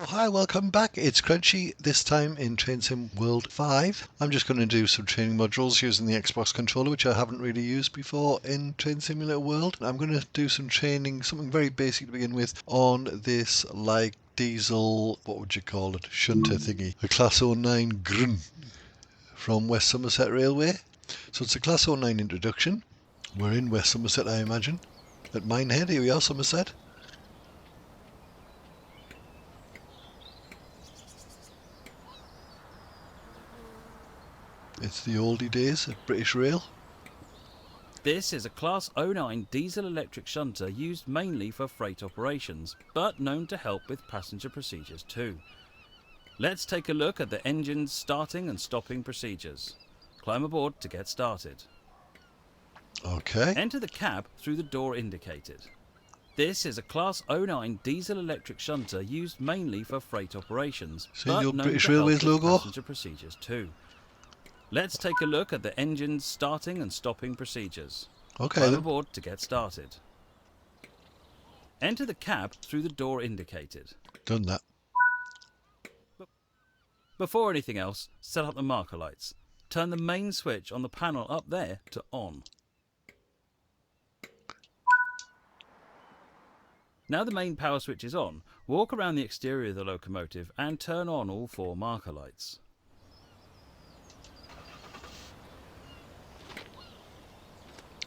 Hi, welcome back. It's Crunchy, this time in Train Sim World 5. I'm just going to do some training modules using the Xbox controller, which I haven't really used before in Train Simulator World. I'm going to do some training, something very basic to begin with, on this diesel, what would you call it, shunter thingy. A Class 09 Grun from West Somerset Railway. So it's a Class 09 introduction. We're in West Somerset, I imagine. At Minehead, here we are, Somerset. It's the oldie days of British Rail. This is a Class 09 diesel-electric shunter used mainly for freight operations, but known to help with passenger procedures too. Let's take a look at the engine's starting and stopping procedures. Climb aboard to get started. Okay. Enter the cab through the door indicated. This is a Class 09 diesel-electric shunter used mainly for freight operations, See the but old known British to help Railways with logo? passenger procedures too. Let's take a look at the engine's starting and stopping procedures. Okay Climb then. aboard to get started. Enter the cab through the door indicated. Done that. Before anything else, set up the marker lights. Turn the main switch on the panel up there to on. Now the main power switch is on, walk around the exterior of the locomotive and turn on all 4 marker lights.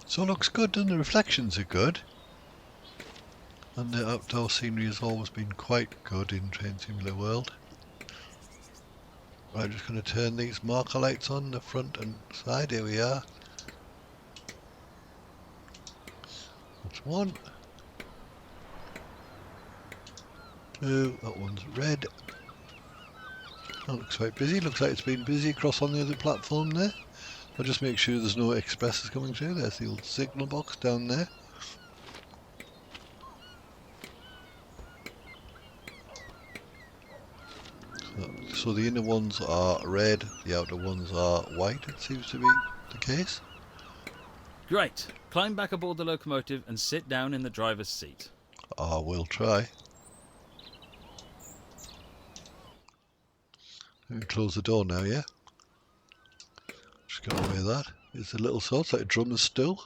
So it looks good, and the reflections are good. And the outdoor scenery has always been quite good in Train Simulator World. I'm just going to turn these marker lights on the front and side. Here we are. That's 1. 2. That one's red. That looks quite busy. Looks like it's been busy across on the other platform there. I'll just make sure there's no expresses coming through. There's the old signal box down there. So the inner ones are red, the outer ones are white, it seems to be the case. Great! Climb back aboard the locomotive and sit down in the driver's seat. We'll try. Let me close the door now, yeah? Just get away that. It's a little sword, it's like a drummer's stool.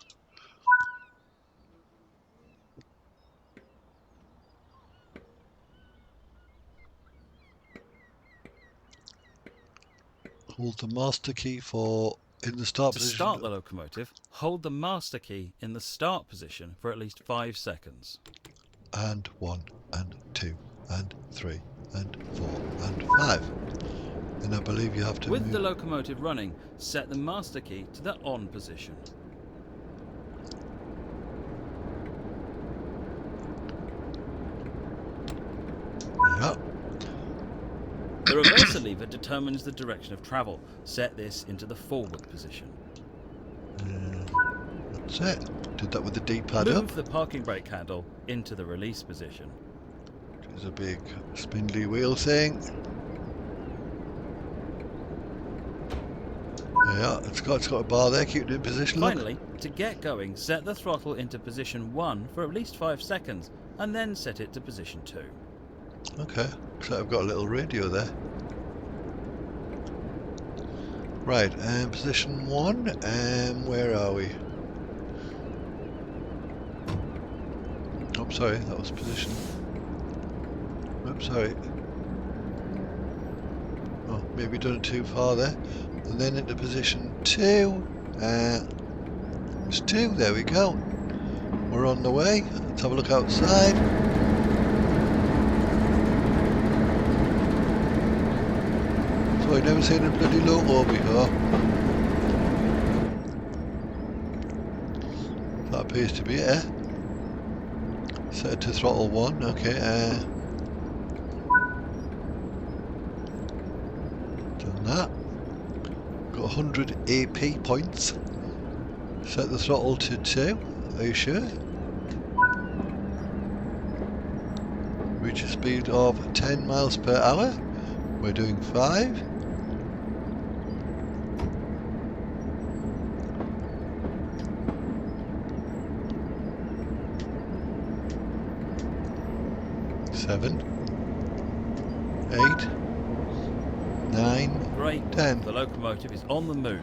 Hold the master key for in the start position. To start the locomotive, hold the master key in the start position for at least 5 seconds. And 1, and 2, and 3, and 4, and 5. Then I believe you have to With the locomotive running, set the master key to the on position. Yeah. The reverser lever determines the direction of travel. Set this into the forward position. That's it. Did that with the D-pad up. Move the parking brake handle into the release position. There's a big spindly wheel thing. Yeah, it's got a bar there, keep it in position. Finally, to get going, set the throttle into position 1 for at least 5 seconds, and then set it to position 2. Okay, so I've got a little radio there. Right, position 1, where are we? Oh, sorry, that was position. Oops, sorry. Oh, maybe done it too far there. And then into position 2. It's 2, there we go. We're on the way. Let's have a look outside. So I've never seen a bloody logo before. That appears to be it, eh? Set it to throttle 1, okay, done that. Got 100 AP points. Set the throttle to 2, are you sure? Reach a speed of 10 miles per hour. We're doing 5. 8, 9, Great. 10. The locomotive is on the move.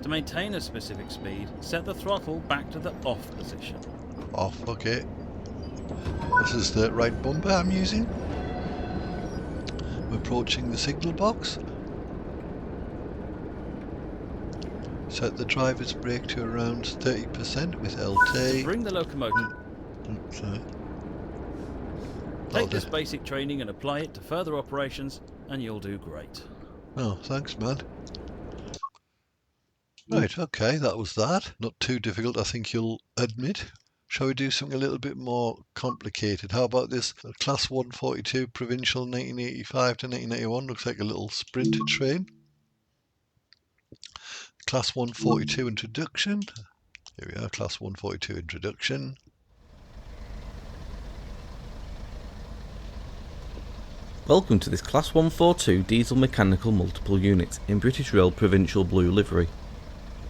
To maintain a specific speed, set the throttle back to the off position. Off, okay. This is the right bumper I'm using. I'm approaching the signal box. Set the driver's brake to around 30% with LT. Bring the locomotive. Sorry. Take this basic training and apply it to further operations, and you'll do great. Oh, thanks, man. Right, okay, that was that. Not too difficult, I think you'll admit. Shall we do something a little bit more complicated? How about this Class 142 Provincial 1985 to 1991? Looks like a little sprinter train. Class 142 Introduction. Here we are, Class 142 Introduction. Welcome to this Class 142 diesel mechanical multiple unit in British Rail Provincial Blue livery.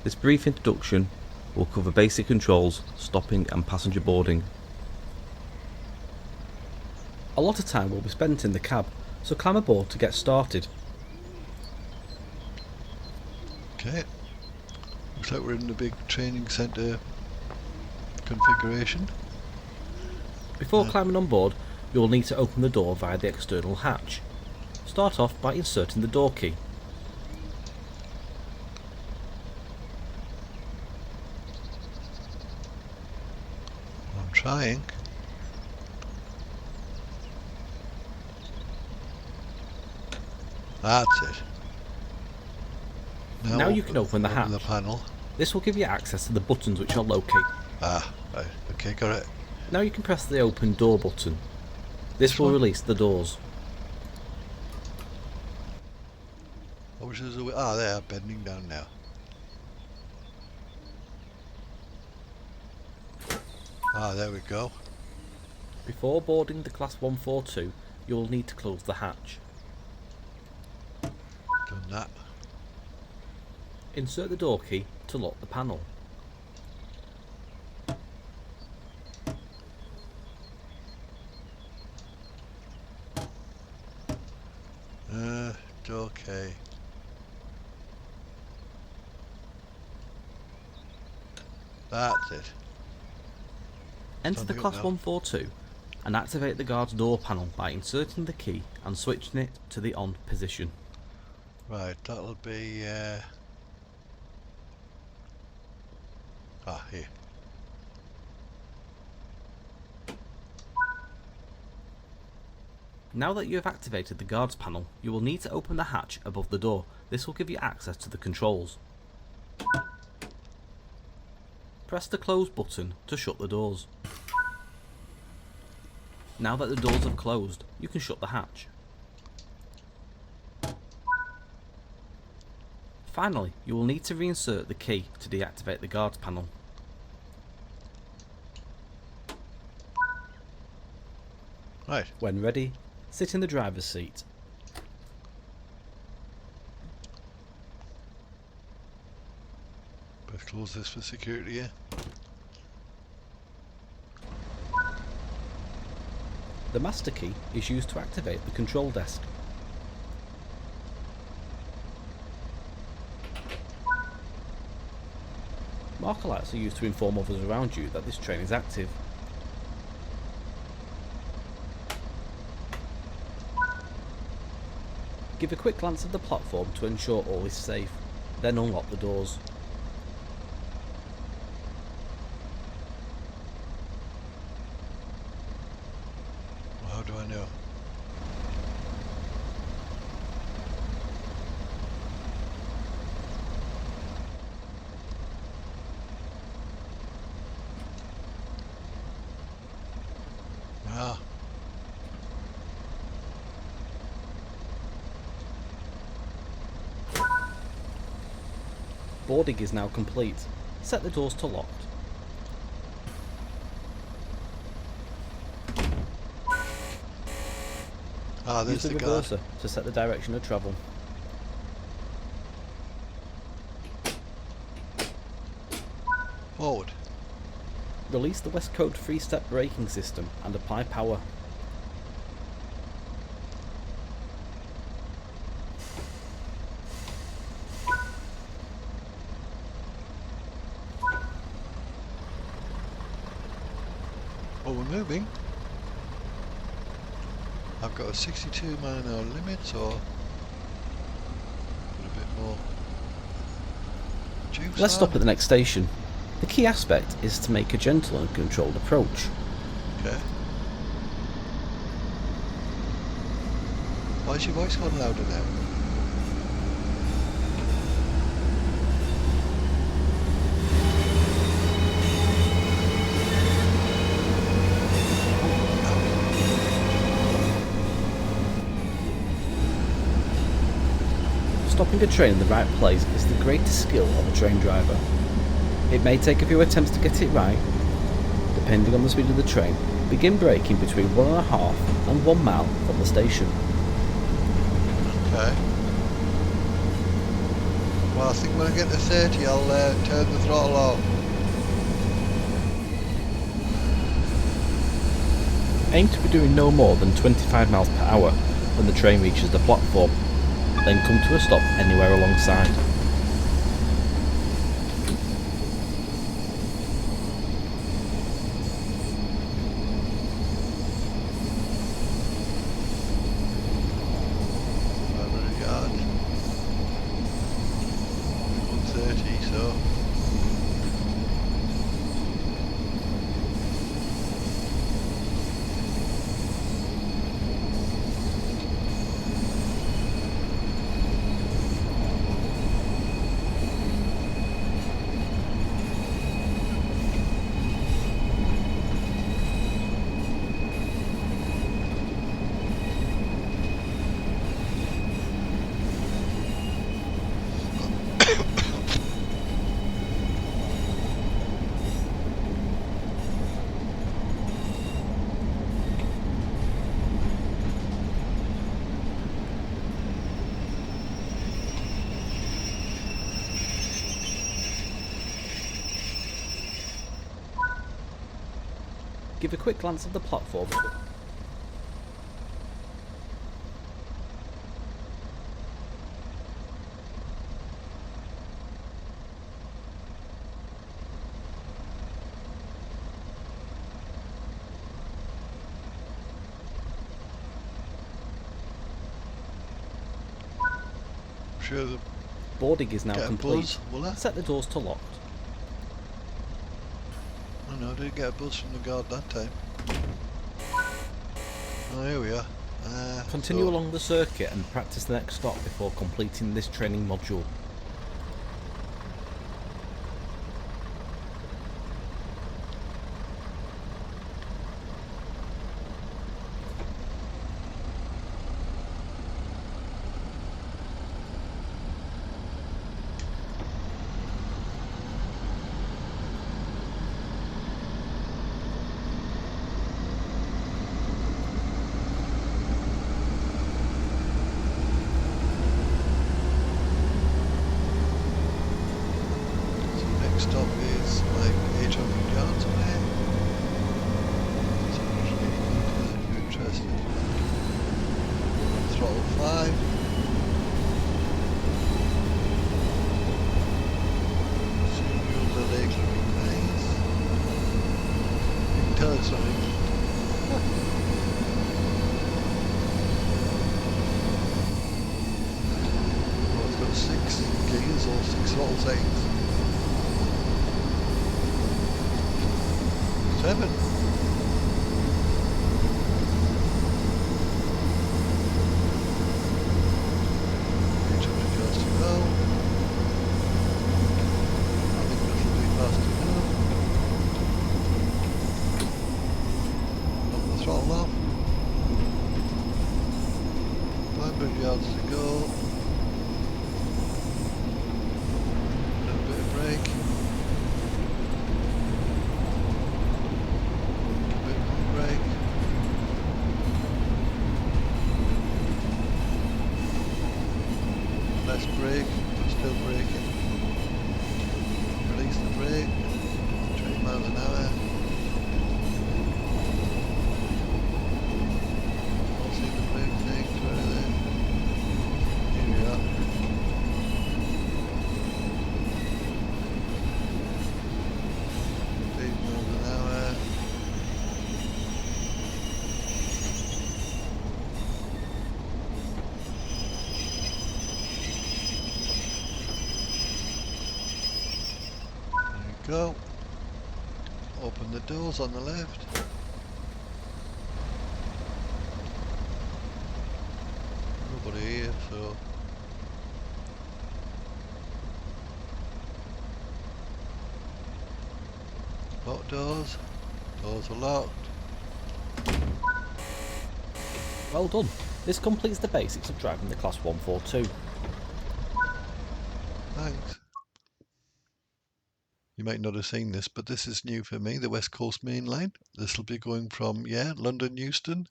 This brief introduction will cover basic controls, stopping and passenger boarding. A lot of time will be spent in the cab, so climb aboard to get started. Okay, looks like we're in the big training centre configuration. Before climbing on board, you will need to open the door via the external hatch. Start off by inserting the door key. I'm trying. That's it. Now you can open the hatch. The panel. This will give you access to the buttons which are located. Ah, right. Okay, got it. Now you can press the open door button. This will release the doors. Which is they are bending down now. Ah, there we go. Before boarding the Class 142, you will need to close the hatch. Done that. Insert the door key to lock the panel. Okay. That's it. Enter the Class 142 and activate the guard's door panel by inserting the key and switching it to the on position. Right, that'll be here. Now that you have activated the guard's panel, you will need to open the hatch above the door. This will give you access to the controls. Press the close button to shut the doors. Now that the doors have closed, you can shut the hatch. Finally, you will need to reinsert the key to deactivate the guard's panel. Right. When ready, sit in the driver's seat. Let's close this for security, yeah. The master key is used to activate the control desk. Marker lights are used to inform others around you that this train is active. Give a quick glance at the platform to ensure all is safe, then unlock the doors. Well, how do I know? Ah. Boarding is now complete. Set the doors to locked. Ah, there's Use the the guard. reverser to set the direction of travel. Forward. Release the West Coast 3-step braking system and apply power. moving. I've got a 62 mile an hour limit, so put a bit more juice Let's on. stop at the next station. The key aspect is to make a gentle and controlled approach. Okay. Why is your voice going louder now? Stopping a train in the right place is the greatest skill of a train driver. It may take a few attempts to get it right. Depending on the speed of the train, begin braking between 1.5 and 1 mile from the station. Okay. Well, I think when I get to 30, I'll turn the throttle off. Aim to be doing no more than 25 miles per hour when the train reaches the platform, then come to a stop anywhere alongside. Give a quick glance at the platform. Sure the Boarding is now get a complete. buzz, will I? Set the doors to locked. Oh no, I didn't get a buzz from the guard that time. Oh, here we are. Continue so along the circuit and practice the next stop before completing this training module. next stop is like 800 yards away. So I'm just really good if you're interested. Throttle 5. Steering wheels are legally nice. You can tell it's not England. Oh, it's got 6 gears or 6 throttle settings. 7. Yards to go. I think this will be faster now. Knock the throttle off. 500 yards to go. A little bit of brake. Less brake, but still braking. Release the brake, 20 miles an hour. I'll see the brake thing, where are they? Here we are. Miles an hour. go. Open the doors on the left. Nobody here, so lock doors. Doors are locked. Well done. This completes the basics of driving the Class 142. Thanks. You might not have seen this, but this is new for me, the West Coast Main Line. This will be going from, London Euston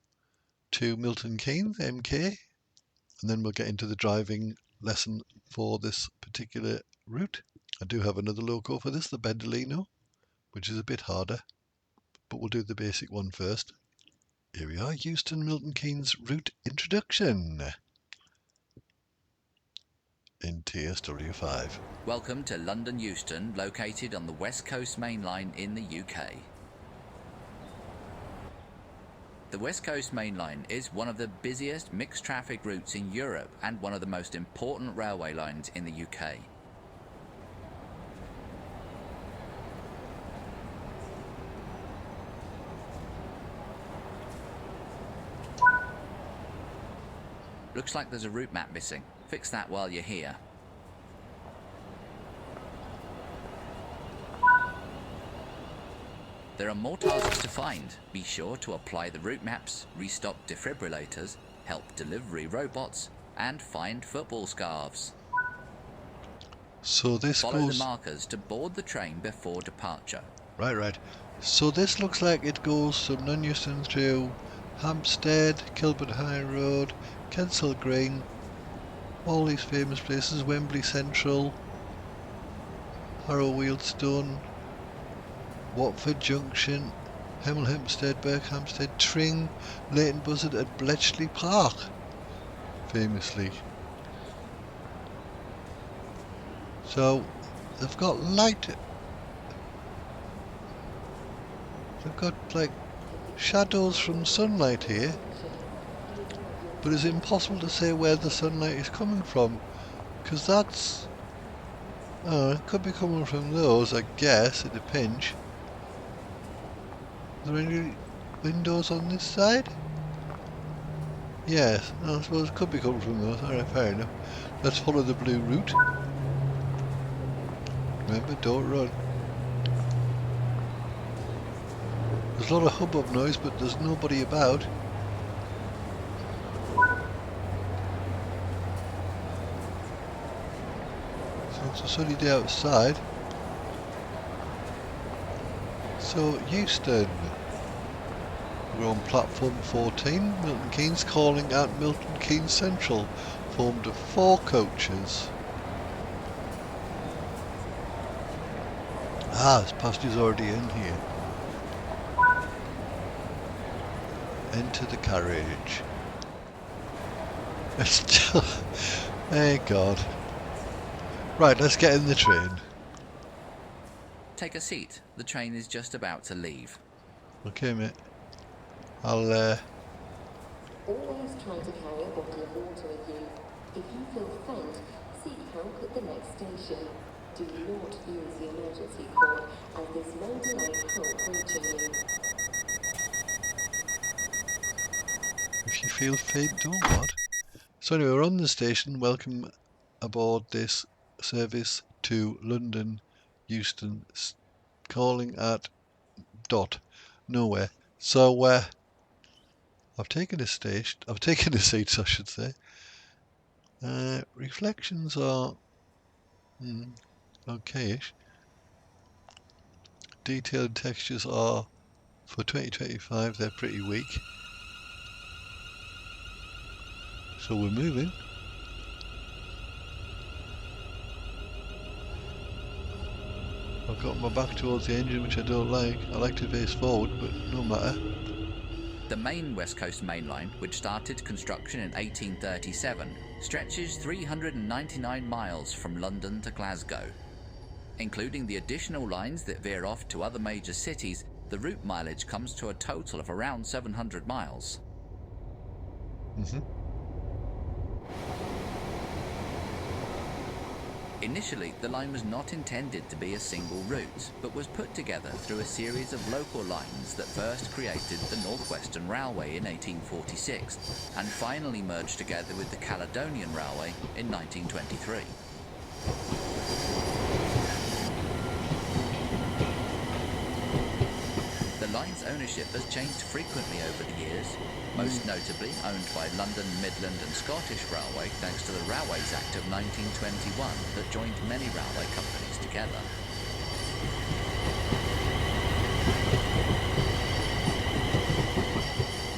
to Milton Keynes, MK. And then we'll get into the driving lesson for this particular route. I do have another loco for this, the Bendolino, which is a bit harder, but we'll do the basic one first. Here we are, Euston Milton Keynes route introduction in TSW5. Welcome to London Euston, located on the West Coast Main Line in the UK. The West Coast Main Line is one of the busiest mixed traffic routes in Europe and one of the most important railway lines in the UK. Looks like there's a route map missing. Fix that while you're here. There are more tasks to find. Be sure to apply the route maps, restock defibrillators, help delivery robots, and find football scarves. So this Follow goes... the markers to board the train before departure. Right. So this looks like it goes from London Euston through Hampstead, Kilburn High Road, Kensal Green, all these famous places, Wembley Central, Harrow Wealdstone, Watford Junction, Hemel Hempstead, Berkhamsted, Tring, Leighton Buzzard and Bletchley Park, famously. So they've got light, they've got like shadows from sunlight here, but it's impossible to say where the sunlight is coming from, because that's, it could be coming from those, I guess, at a pinch. Are there any windows on this side? Yes, I suppose it could be coming from those. Alright, fair enough. Let's follow the blue route. Remember, don't run. There's a lot of hubbub noise, but there's nobody about. So it's a sunny day outside. So, Euston. We're on platform 14, Milton Keynes, calling at Milton Keynes Central, formed of 4 coaches. This passenger's already in here. Enter the carriage. It's still... Hey God. Right, let's get in the train. Take a seat. The train is just about to leave. Okay, mate. I'll, Always try to carry a bottle of water with you. If you feel faint, seek help at the next station. Do not use the emergency cord, as this may delay help reaching you. if you feel faint, don't what? So anyway, we're on the station. Welcome aboard this service to London Euston, calling at dot nowhere. So I've taken a station. I've taken a seat, I should say. Reflections are okayish. Detailed textures are, for 2025, they're pretty weak. So we're moving. I've got my back towards the engine, which I don't like. I like to face forward, but no matter. The main West Coast Main Line, which started construction in 1837, stretches 399 miles from London to Glasgow. Including the additional lines that veer off to other major cities, the route mileage comes to a total of around 700 miles. Initially, the line was not intended to be a single route, but was put together through a series of local lines that first created the North Western Railway in 1846, and finally merged together with the Caledonian Railway in 1923. The line's ownership has changed frequently over the years, most notably owned by London, Midland and Scottish Railway thanks to the Railways Act of 1921 that joined many railway companies together.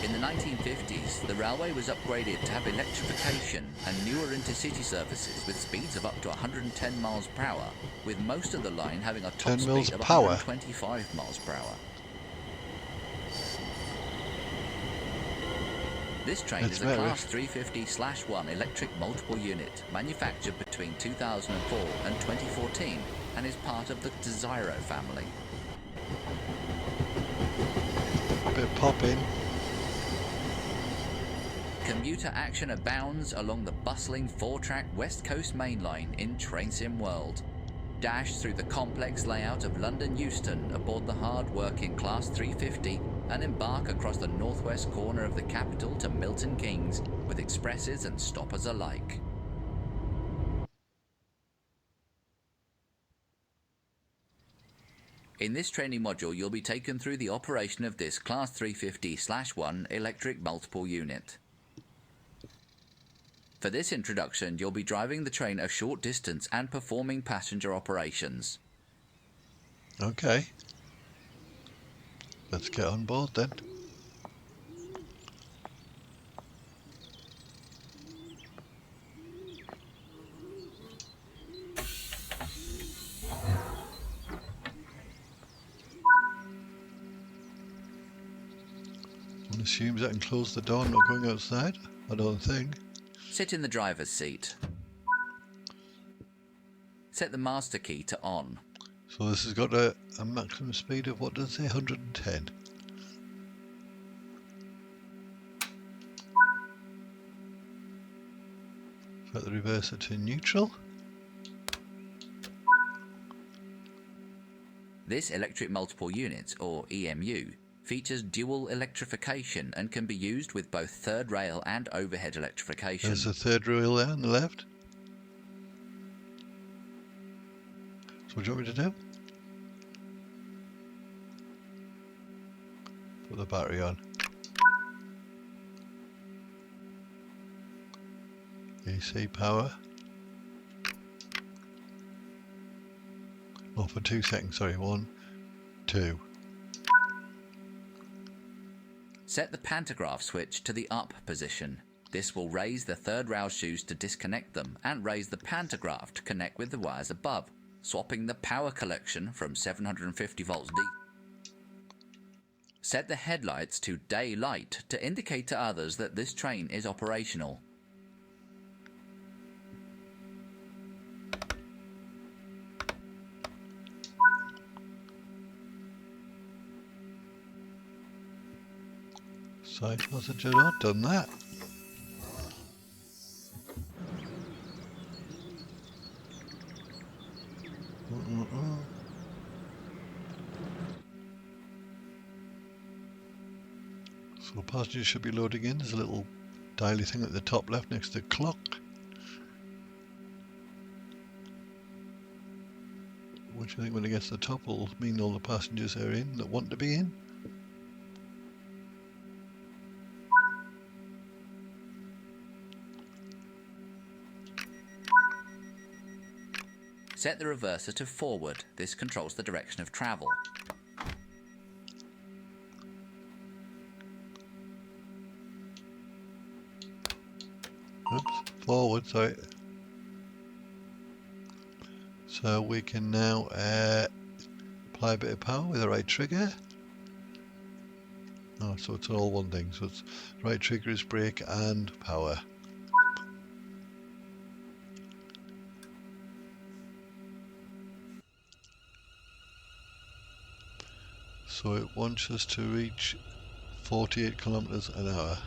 In the 1950s, the railway was upgraded to have electrification and newer intercity services with speeds of up to 110 miles per hour, with most of the line having a top 10 mils speed of per hour. 125 miles per hour. This train is a Class 350/1 electric multiple unit manufactured between 2004 and 2014 and is part of the Desiro family. Bit of pop in. Commuter action abounds along the bustling 4-track West Coast Main Line in Train Sim World. Dash through the complex layout of London Euston aboard the hard-working Class 350 and embark across the northwest corner of the capital to Milton Keynes with expresses and stoppers alike. In this training module, you'll be taken through the operation of this Class 350/1 electric multiple unit. For this introduction, you'll be driving the train a short distance and performing passenger operations. Okay. Let's get on board then. One assumes I can close the door, not going outside. I don't think. Sit in the driver's seat. Set the master key to on. So this has got a maximum speed of, what does it say, 110. Set the reverser to neutral. This electric multiple unit, or EMU, features dual electrification and can be used with both third rail and overhead electrification. There's the third rail there on the left. So what do you want me to do? Put the battery on. AC power. Oh, for 2 seconds, sorry. 1, 2. Set the pantograph switch to the up position. This will raise the third rail shoes to disconnect them and raise the pantograph to connect with the wires above, swapping the power collection from 750 volts D. Set the headlights to daylight to indicate to others that this train is operational. Side passenger on, done that. So passengers should be loading in. There's a little dialy thing at the top left next to the clock. Which I think when it gets to the top will mean all the passengers are in that want to be in. Set the reverser to forward. This controls the direction of travel. Oops, forward, sorry. So we can now apply a bit of power with the right trigger. Oh, so it's all one thing. So it's right trigger is brake and power. So it wants us to reach 48 kilometers an hour.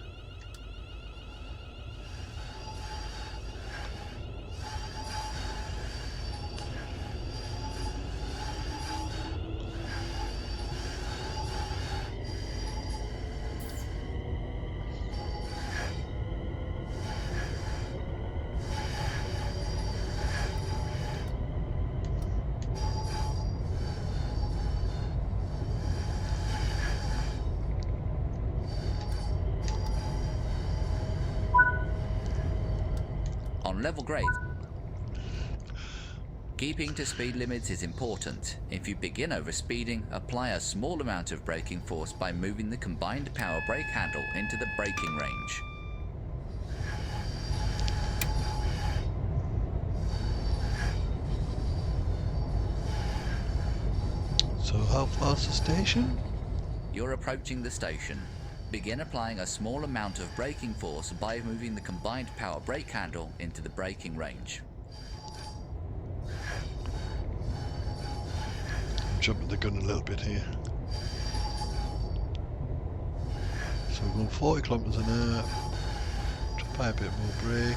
on level grades. Keeping to speed limits is important. If you begin overspeeding, apply a small amount of braking force by moving the combined power brake handle into the braking range. So how far's the station? You're approaching the station. Begin applying a small amount of braking force by moving the combined power brake handle into the braking range. I'm jumping the gun a little bit here. So we're going 40 kilometers an hour. Apply a bit more brake.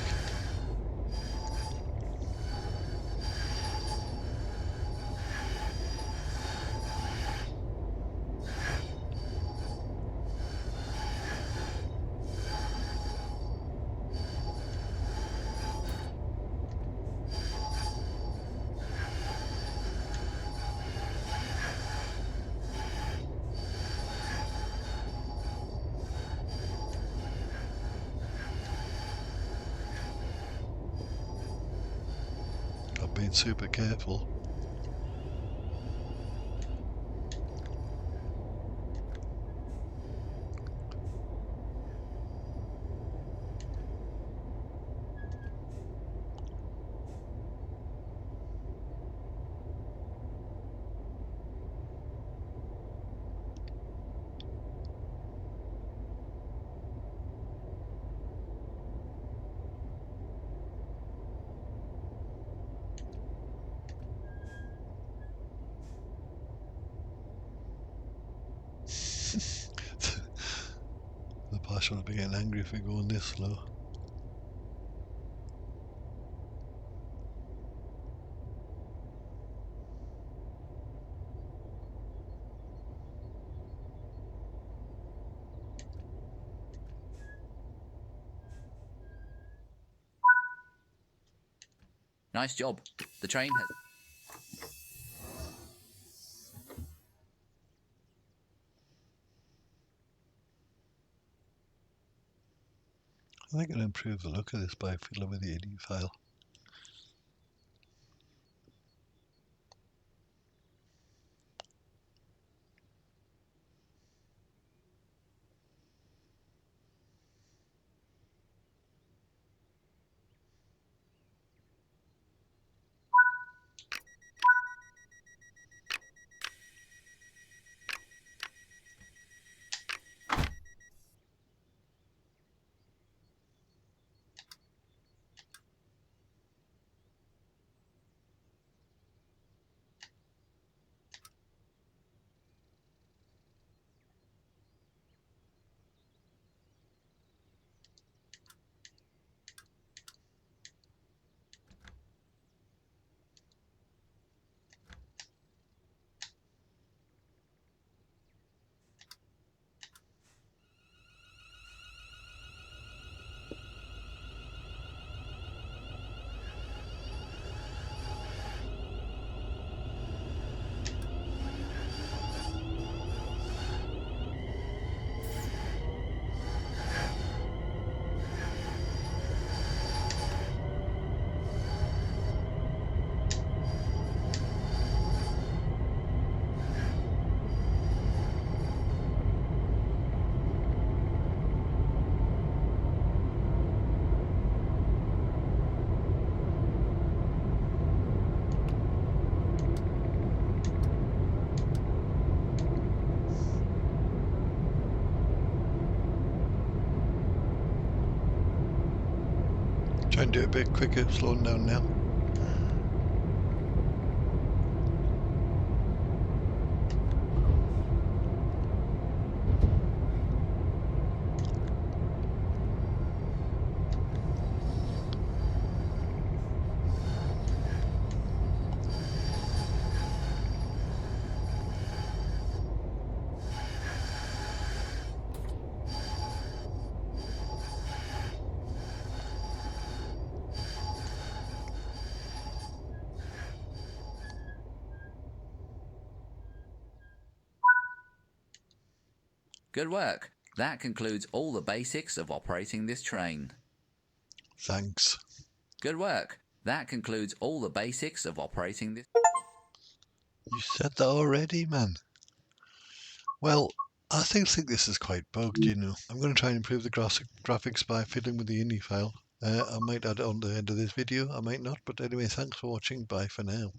I've been super careful. The boss will be getting angry if we go on this slow. Nice job. The train has... I think I'll improve the look of this by fiddling with the AD file. Try and do it a bit quicker, slowing down now. Good work. That concludes all the basics of operating this train. Thanks. Good work. That concludes all the basics of operating this. You said that already, man. Well, I think this is quite bugged, you know. I'm going to try and improve the graphics by fiddling with the ini file. I might add it on the end of this video, I might not, but anyway, thanks for watching, bye for now.